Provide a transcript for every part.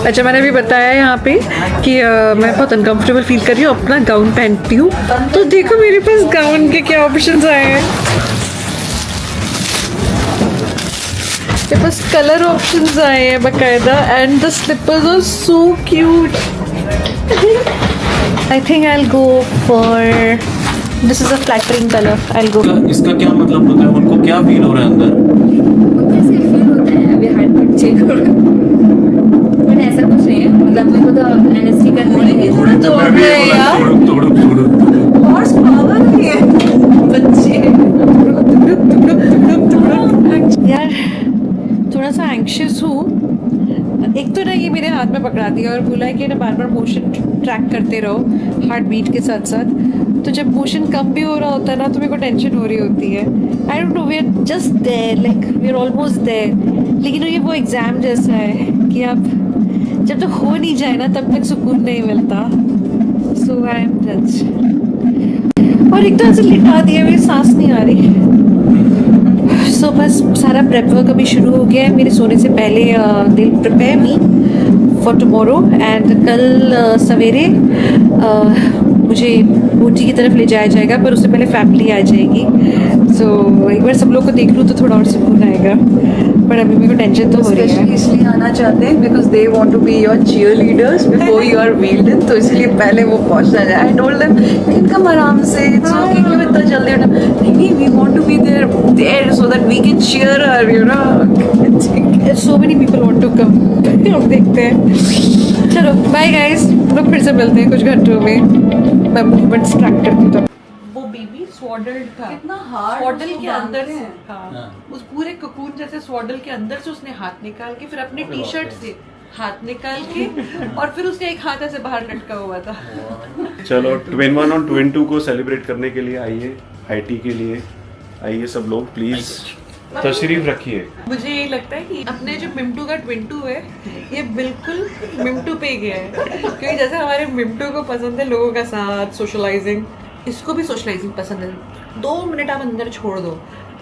अच्छा, मैंने अभी बताया यहाँ पे कि मैं बहुत अनकंफर्टेबल फील कर रही हूँ, अपना गाउन पहनती हूँ। तो देखो मेरे पास गाउन के क्या ऑप्शंस आए हैं। मेरे पास कलर ऑप्शंस आए हैं बाकायदा, and the slippers are so cute. I think I will go for this is a flattering colour. I will go. इसका क्या मतलब होता है? उनको क्या फील हो रहा है अंदर? कैसे फील होता है? अभी हार्ट बीट चेक हो रहा है, बट ऐसा कुछ नहीं है। मतलब मेरे को तो एनएसटी करने की थोड़ा तो यार हॉर्स पावर नहीं है बच्चे। यार थोड़ा सा एंग्शियस हूँ। एक तो ना ये मेरे हाथ में पकड़ा दिया और बोला है कि ना बार बार मोशन ट्रैक करते रहो हार्ट बीट के साथ साथ। तो जब मोशन कम भी हो रहा होता है ना तो मेरे को टेंशन हो रही होती है। I don't know, we are just there, like we are almost there. लेकिन ये वो एग्ज़ाम जैसा है कि अब जब तक हो नहीं जाए ना तब तक सुकून नहीं मिलता। सो आई एम जज। और एक तो ऐसे लिटा दिया, मेरी सांस नहीं आ रही। सो बस सारा प्रेप वर्क अभी शुरू हो गया है। मेरे सोने से पहले दिल prepare me for tomorrow, and कल सवेरे मुझे ऊटी की तरफ ले जाया जाएगा, पर उससे पहले फैमिली आ जाएगी। सो एक बार सब लोग को देख लूँ तो थोड़ा और सुकून आएगा, पर अभी मेरे को टेंशन तो हो रही है। इसलिए आना चाहते हैं because they want to be your cheerleaders before you are wheeled in, तो इसलिए पहले वो पहुंचना जाए। आई टोल्ड देम लेकिन कम आराम से, इट्स ओके, क्यों इतना जल्दी उठना? नहीं, we want to be there so that we can cheer her, you know. So many people want to come. अब देखते हैं। चलो बाय गाइस, लोग फिर से मिलते हैं कुछ घंटों में। मैं मूवमेंट स्ट्रैक्ट करती हूँ। वो बेबी स्वॉडल्ड था, कितना hard स्वॉडल उसको के अंदर बांधते से, हैं। हाँ, उस पूरे ककून जैसे स्वॉडल के अंदर से उसने हाथ निकाल के फिर अपने टी शर्ट से हाथ निकाल के और फिर उसका एक हाथ ऐसे बाहर लटका हुआ था। चलो ट्विन 1 और ट्विन 2 को सेलिब्रेट करने के लिए आइए, आईटी के लिए आइए सब लोग, प्लीज तशरीफ रखिए। मुझे ये लगता है कि अपने जो मिमटू का ट्विंटू है ये बिल्कुल मिमटू पे गया है, क्योंकि जैसे हमारे मिमटू को पसंद है लोगों का साथ सोशलाइजिंग, इसको भी सोशलाइजिंग पसंद है। 2 मिनट आप अंदर छोड़ दो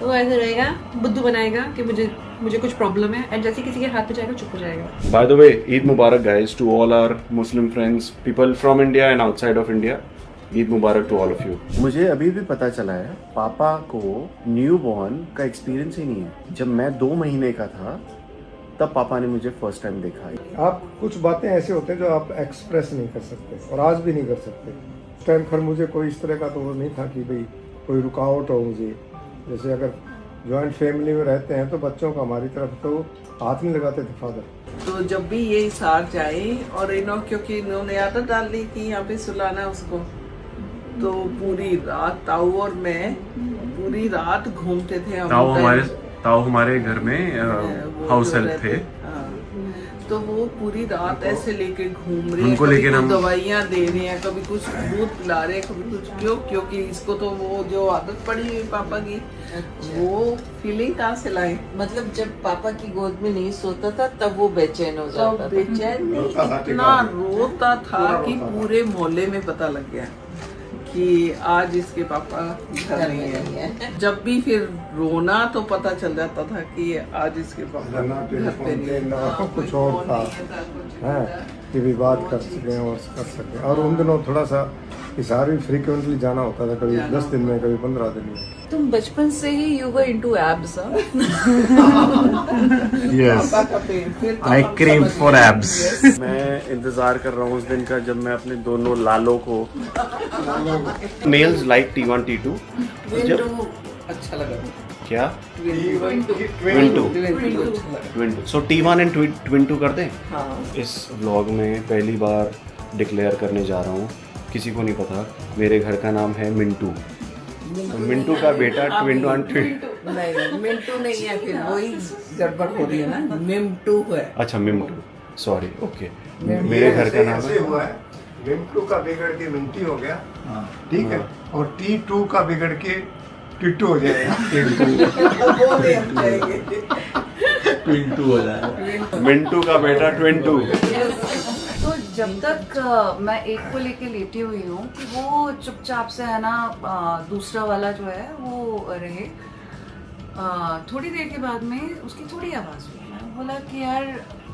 तो ऐसे रहेगा, बुद्धू बनाएगा कि मुझे कुछ प्रॉब्लम है, एंड जैसे किसी के हाथ पे जाएगा चुप हो जाएगा। By the way, Eid Mubarak guys to all our Muslim friends, people from India and outside of India. Eid Mubarak to all of you. मुझे अभी भी पता चला है पापा को न्यू बॉर्न का एक्सपीरियंस ही नहीं है। जब मैं 2 महीने का था तब पापा ने मुझे फर्स्ट टाइम देखा है। आप कुछ बातें ऐसे होते हैं जो आप एक्सप्रेस नहीं कर सकते और आज भी नहीं कर सकते। उस टाइम पर मुझे कोई इस तरह का तो वो नहीं था कि भाई कोई रुकावट हो मुझे। जैसे अगर जॉइंट फैमिली में रहते हैं तो बच्चों को हमारी तरफ तो हाथ नहीं लगाते थे फादर। तो जब भी ये साथ जाए और क्योंकि इन्होंने आदत डाल दी थी यहाँ पे सुलाना उसको, तो पूरी रात ताऊ और मैं पूरी रात घूमते थे हम। ताऊ हमारे घर में हाउस हेल्प थे। हाँ, तो वो पूरी रात ऐसे लेके घूम रहे हैं, उनको कभी लेके कुछ हम दवाइयाँ दे रहे हैं, कभी कुछ दूध पिला रहे हैं, कभी कुछ, क्योंकि इसको तो वो जो आदत पड़ी हुई पापा की, वो फीलिंग कहाँ से लाए? मतलब जब पापा की गोद में नहीं सोता था तब वो बेचैन हो जाता था। बेचैन नहीं, इतना रोता था कि पूरे मोहल्ले में पता लग गया कि आज इसके पापा घर नहीं है। जब भी फिर रोना तो पता चल जाता था कि आज इसके पापा घर पे नहीं है। कुछ और था है कि भी बात कर सकें और कर सकें। और उन दिनों थोड़ा सा हिसार भी फ्रीक्वेंटली जाना होता था, कभी 10 दिन में, कभी 15 दिन में। तुम बचपन से ही you were into abs? Yes, फिर आई क्रेव फॉर एब्स। मैं इंतजार कर रहा हूँ उस दिन का जब मैं अपने दोनों लालों को नेल्स लाइक T1 T2 जब अच्छा लगा क्या twin twin 2 so T1 and twin 2 कर दें। हाँ, इस व्लॉग में पहली बार डिक्लेयर करने जा रहा हूँ, किसी को नहीं पता, मेरे घर का नाम है मिंटू। तो मिंटू का बेटा ट्विन 1 नहीं मिंटू नहीं है, फिर वही गड़बड़ हो रही है ना, मिमटू है। अच्छा मिंटू, सॉरी, ओके। मेरे घर का नाम है हुआ है, मिंटू का बिगड़ के मिंटी हो गया, ठीक है, और T2 का बिगड़ के टिट्टू हो जाएगा। वो ले हम जाएंगे। मिंटू का बेटा ट्विन 2। तो जब तक मैं एक को लेके लेटी हुई हूँ कि वो चुपचाप से है ना दूसरा वाला जो है वो रहे, थोड़ी देर के बाद में उसकी थोड़ी आवाज़ हुई। मैं बोला कि यार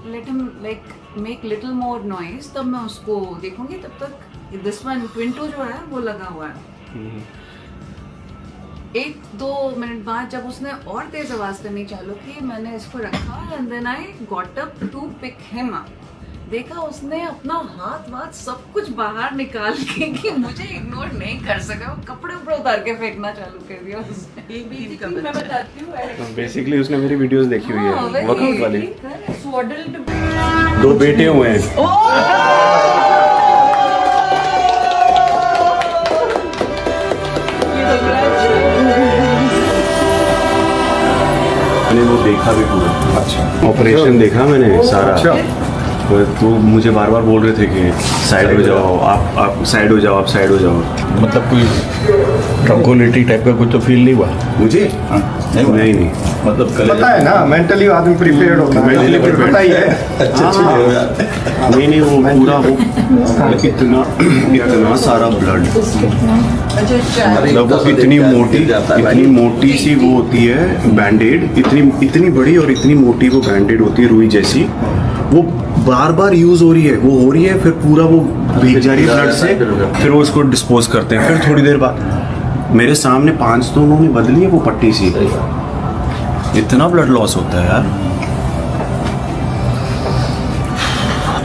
let him like make little more noise, तब मैं उसको देखूंगी। तब तक दिस वन ट्विंटो जो है वो लगा हुआ है। 1-2 मिनट बाद जब उसने और तेज आवाज करनी चालू की, मैंने इसको रखा and then I got up to pick him up. देखा उसने अपना हाथ वाथ सब कुछ बाहर निकाल के कि मुझे इग्नोर नहीं कर सका, वो कपड़े ऊपर उतार के फेंकना चालू कर दिया उसने। मैं बताती हूँ बेसिकली उसने मेरी वीडियोस देखी हुई हाँ, है वक्त वाली। swaddled 2 बेटे हुए हैं। मैंने वो देखा भी पूरा। अच्छा। ऑपरेशन देखा मैंने सारा। अच्छा। तो मुझे बार बार बोल रहे थे कि साइड हो जाओ, आप साइड हो जाओ, आप साइड हो जाओ। मतलब कोई ट्रंकोलिटी टाइप का कुछ तो फील नहीं हुआ मुझे नहीं मतलब पता है ना, मेंटली आदमी प्रिपेयर्ड होता है, Mentally फिर prepared। पता ही है। नहीं वो पूरा वो इतना सारा ब्लड, मतलब वो इतनी मोटी सी वो होती है बैंडेड, इतनी बड़ी और इतनी मोटी वो बैंडेड होती है, रुई जैसी। वो बार बार यूज हो रही है, वो हो रही है, फिर पूरा वो भीग जा रही है ब्लड से, फिर वो उसको डिस्पोज करते हैं। फिर थोड़ी देर बाद मेरे सामने 5 तो उन्होंने बदली है वो पट्टी सी। इतना ब्लड लॉस होता है यार।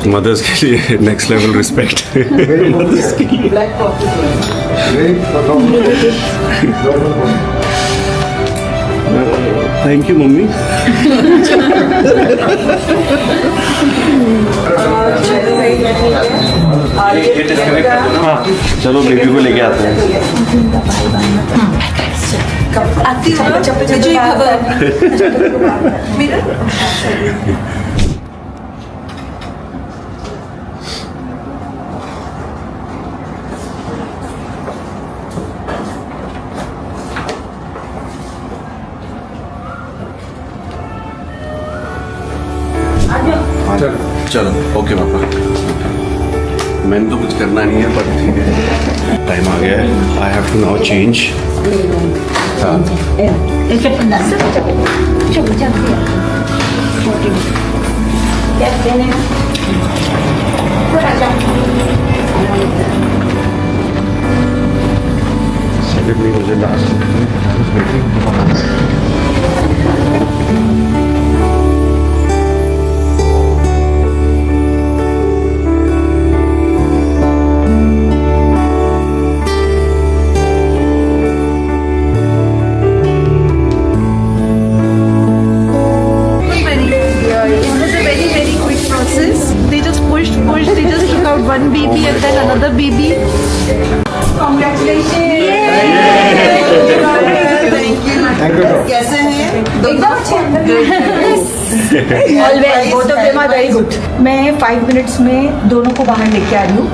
मदर्स के लिए नेक्स्ट लेवल रिस्पेक्ट। मदर्स के लिए थैंक यू मम्मी। हाँ चलो बेबी को लेके आते हैं। चलो ओके पापा, मैंने तो कुछ करना नहीं है पर ठीक है, टाइम आ गया है। I have to now change. Secondly मुझे one baby and then another baby. कैसे हैं? Both of them are very good. मैं 5 मिनट्स में दोनों को बाहर लेके आ रही हूँ।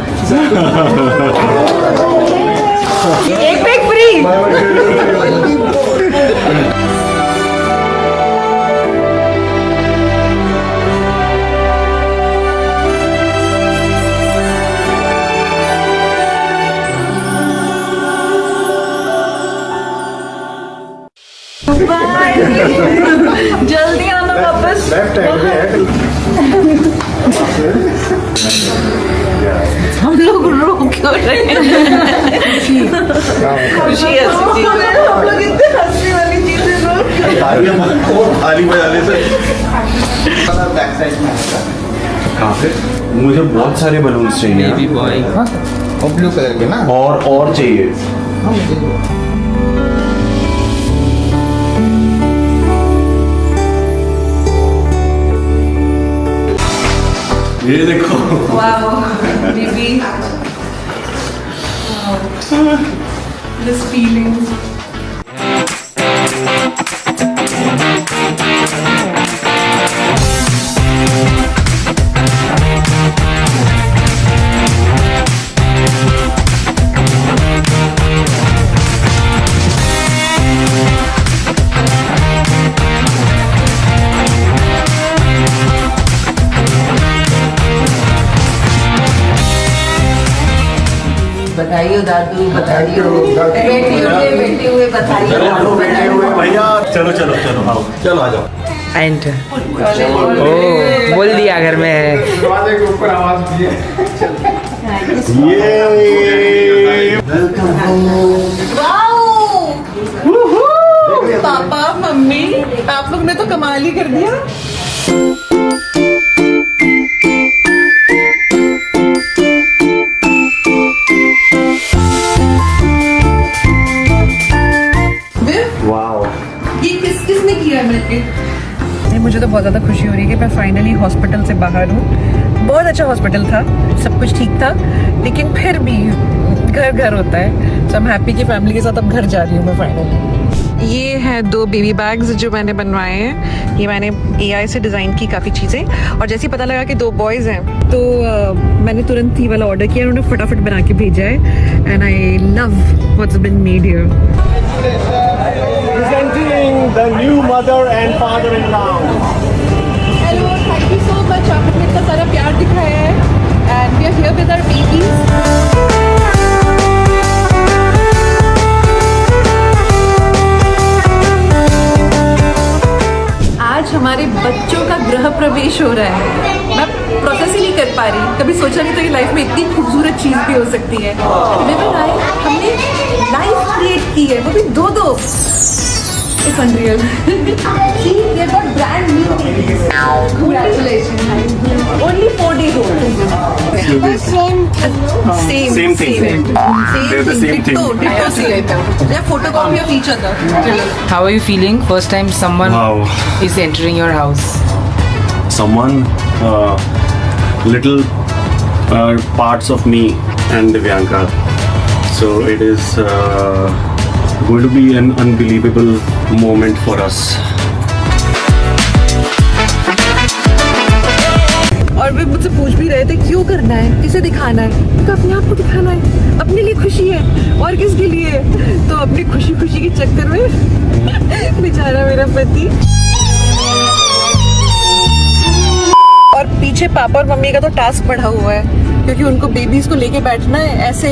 एक बैग फ्री। जल्दी आना वापस। लेफ्ट हैंड में है। हम लोग रो क्यों रहे हैं? खुशी है हम लोग इतने हंसी वाली चीजें रो थाली बजाने से। कहाँ पे? मुझे बहुत सारे बलून्स चाहिए। और ब्लू कलर के ना। और चाहिए। ये देखो। Wow baby, this feeling. बताइए दादू, बताइए बेटी हुए बधाई। भैया चलो आओ, चलो आ जाओ। एंड ओ बोल दिया घर में है। दरवाजे के ऊपर आवाज भी है। पापा मम्मी आप लोग ने तो कमाल ही कर दिया। वाओ, ये किसने किया है मिलके? नहीं, मुझे तो बहुत ज़्यादा खुशी हो रही है कि मैं फाइनली हॉस्पिटल से बाहर हूँ। बहुत अच्छा हॉस्पिटल था, सब कुछ ठीक था, लेकिन फिर भी घर घर होता है। सो आई एम हैप्पी कि फैमिली के साथ अब घर जा रही हूँ मैं फाइनली। ये है 2 बेबी बैग्स जो मैंने बनवाए हैं। ये मैंने AI से डिज़ाइन की काफ़ी चीज़ें, और जैसे ही पता लगा कि 2 बॉयज़ हैं तो मैंने तुरंत ही वाला ऑर्डर किया। उन्होंने फटाफट बना के भेजा है and I love what's been made here. presenting the new mother and father-in-law. Hello, thank you so much, आपने इतना सारा प्यार दिखाया है and we are here with our babies. आज हमारे बच्चों का गृह प्रवेश हो रहा है। मैं प्रोसेस ही नहीं कर पा रही। कभी सोचा नहीं था कि लाइफ में इतनी खूबसूरत चीज़ भी हो सकती है। हमने लाइफ क्रिएट की है, वो भी 2-2। It's unreal. See, they got brand new babies. Congratulations. Only 4 days old. Same thing. They're the same thing. Ditto same. They're photocopy of each other. How are you feeling? First time someone Wow. is entering your house. Someone, little parts of me and Divyanka. So it is going to be an unbelievable moment for us. और वे मुझसे पूछ भी रहे थे क्यों करना है, किसे दिखाना है। तो अपने आप को दिखाना है, अपने लिए खुशी है, और किसके लिए। तो अपनी खुशी के चक्कर में बेचारा मेरा पति। और पीछे पापा और मम्मी का तो टास्क बढ़ा हुआ है, क्योंकि उनको बेबीज को लेके बैठना है ऐसे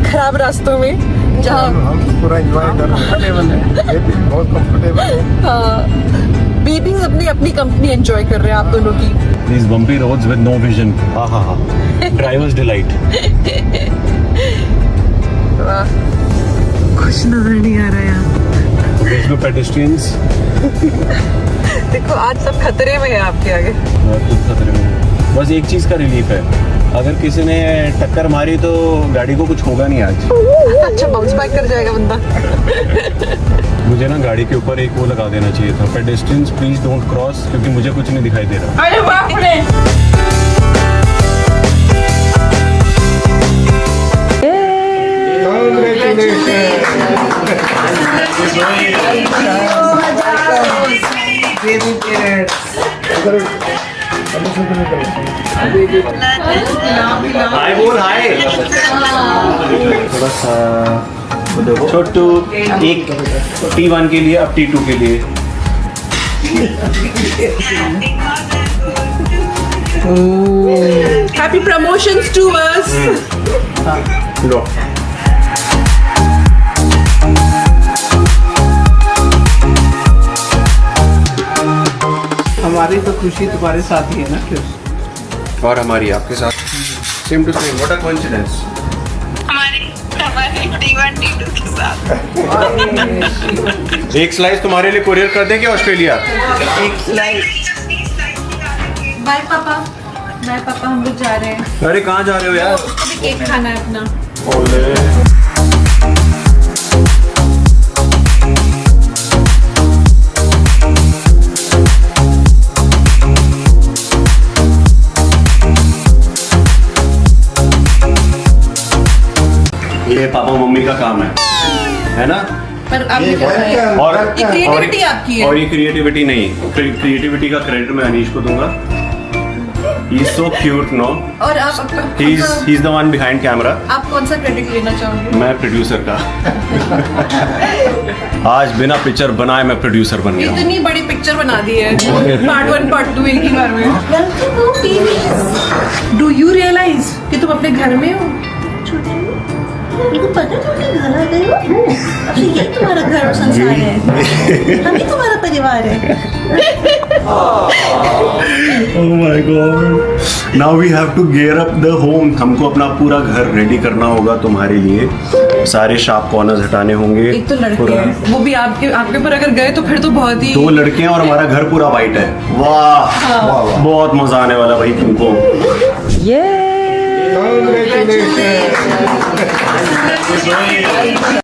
खराब रास्तों में जहाँ हम पूरा एंजॉय कर रहे हैं। ये भी बहुत कंफर्टेबल है। बेबीज अपनी कंपनी एंजॉय कर रहे हैं आप दोनों की। These bumpy roads with no vision. Driver's delight. कुछ नजर नहीं आ रहा है यहाँ। बीच में pedestrians. देखो आज सब खतरे में है आपके आगे। खुद खतरे में। बस एक चीज का रिलीफ है, अगर किसी ने टक्कर मारी तो गाड़ी को कुछ होगा नहीं आज। अच्छा, बाउंस बैक कर जाएगा बंदा। मुझे ना गाड़ी के ऊपर एक वो लगा देना चाहिए था, पेडेस्ट्रियंस प्लीज डोंट क्रॉस, क्योंकि मुझे कुछ नहीं दिखाई दे रहा। अरे बाप रे। हाय बोल, हाय। थोड़ा सा छोटू, एक T1 के लिए, अब T2 के लिए। Happy promotions to us. लो। हमारी तो खुशी तुम्हारे साथ ही है ना फिर। और हमारी आपके साथ same to same. What a coincidence. हमारे T1 T2 के साथ। एक स्लाइस तुम्हारे लिए कुरियर कर देंगे ऑस्ट्रेलिया। एक स्लाइस। बाय पापा। बाय पापा, हम लोग जा रहे हैं। अरे कहाँ जा रहे हो यार? उसको भी केक खाना है अपना। ओले। ये पापा मम्मी का काम है ना? पर आप ये और ये क्रिएटिविटी आपकी है। और ये क्रिएटिविटी नहीं, क्रिएटिविटी का क्रेडिट मैं अनीश को दूंगा। He is so cute, no? और आप He's the one behind camera. आप कौन सा क्रेडिट लेना चाहोगे? मैं प्रोड्यूसर का। आज बिना पिक्चर बनाए मैं प्रोड्यूसर बन गया। इतनी बड़ी पिक्चर बना दी है, पार्ट 1 पार्ट 2 एक ही बार में। डू यू रियलाइज कि तुम अपने घर में हो? तुमको पता है तुम अपने घर आ गए हो? अब ये तुम्हारा घर और संसार है। हम ही तुम्हारा दीवार है। Oh my God. Now we have to gear up the home. हमको अपना पूरा घर रेडी करना होगा तुम्हारे लिए। सारे शार्प कॉर्नर्स हटाने होंगे। एक तो लड़के हैं, वो भी आपके ऊपर अगर गए तो फिर तो बहुत ही। 2 लड़के हैं और हमारा घर पूरा वाइट है। वाह, बहुत मजा आने वाला भाई तुमको। Congratulations.